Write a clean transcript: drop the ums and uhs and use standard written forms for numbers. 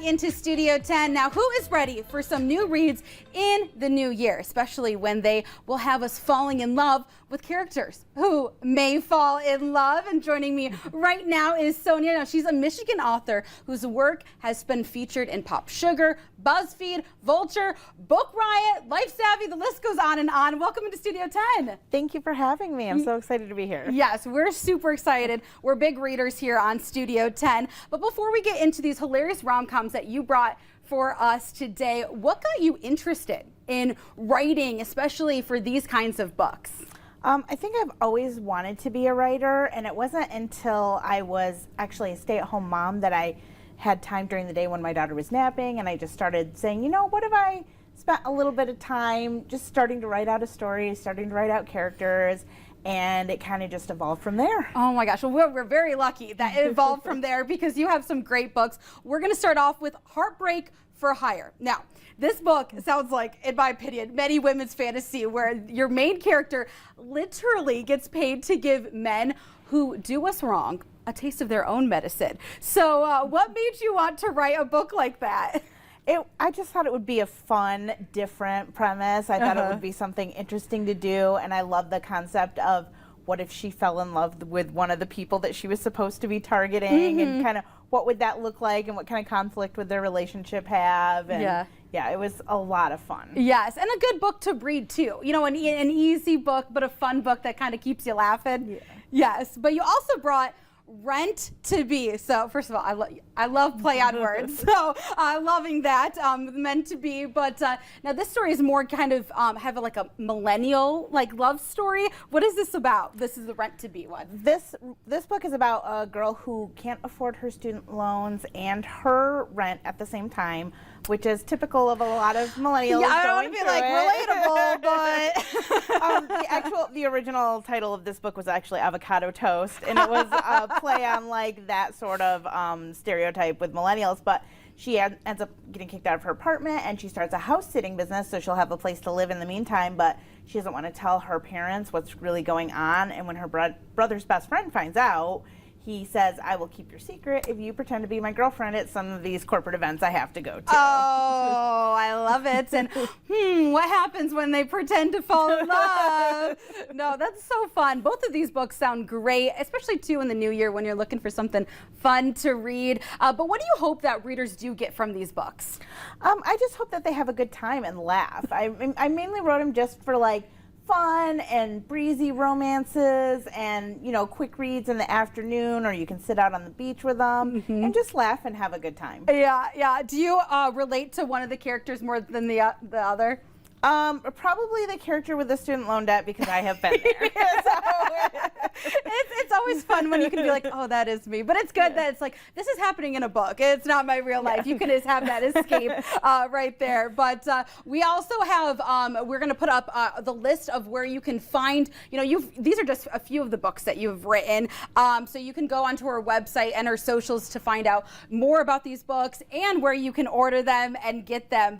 into Studio 10. Now, who is ready for some new reads in the new year, especially when they will have us falling in love with characters who may fall in love? And joining me right now is Sonia. Now, she's a Michigan author whose work has been featured in Pop Sugar, BuzzFeed, Vulture, Book Riot, Life Savvy, the list goes on and on. Welcome into Studio 10. Thank you for having me. I'm so excited to be here. Yes, we're super excited. We're big readers here on Studio 10. But before we get into these hilarious rom-coms that you brought for us today, what got you interested in writing, especially for these kinds of books? I think I've always wanted to be a writer, and it wasn't until I was actually a stay-at-home mom that I had time during the day when my daughter was napping, and I just started saying, you know, what if I spent a little bit of time just starting to write out a story, starting to write out characters, and it kind of just evolved from there. Oh my gosh, well, we're very lucky that it evolved from there because you have some great books. We're going to start off with Heartbreak for Hire. Now, this book sounds like, in my opinion, many women's fantasy, where your main character literally gets paid to give men who do us wrong a taste of their own medicine. So what made you want to write a book like that? I just thought it would be a fun, different premise. I thought it would be something interesting to do, and I love the concept of what if she fell in love with one of the people that she was supposed to be targeting, and kind of what would that look like, and what kind of conflict would their relationship have. And yeah, it was a lot of fun. Yes, and a good book to read too. You know, an easy book, but a fun book that kind of keeps you laughing. Yeah. Yes, but you also brought Rent to Be. So first of all, I love play on words, so loving that, meant to be. But now this story is more kind of have like a millennial love story. What is this about? This is the Rent to Be one. This book is about a girl who can't afford her student loans and her rent at the same time, which is typical of a lot of millennials. Yeah, I don't want to be like relatable, but the original title of this book was actually Avocado Toast, and it was a play on like that sort of stereotype with millennials. But she ends up getting kicked out of her apartment, and she starts a house sitting business, so she'll have a place to live in the meantime. But she doesn't want to tell her parents what's really going on. And when her brother's best friend finds out, he says, I will keep your secret if you pretend to be my girlfriend at some of these corporate events I have to go to. Oh, I love it. And what happens when they pretend to fall in love? No, that's so fun. Both of these books sound great, especially too in the new year when you're looking for something fun to read. But what do you hope that readers do get from these books? I just hope that they have a good time and laugh. I mainly wrote them just for like fun and breezy romances and, you know, quick reads in the afternoon, or you can sit out on the beach with them and just laugh and have a good time. Yeah, yeah. Do you relate to one of the characters more than the other? Probably the character with the student loan debt, because I have been there. It's always fun when you can be like, oh, that is me. But it's good that it's like, this is happening in a book. It's not my real life. You can just have that escape right there. But we also have, we're going to put up the list of where you can find, you know, these are just a few of the books that you've written. So you can go onto our website and our socials to find out more about these books and where you can order them and get them.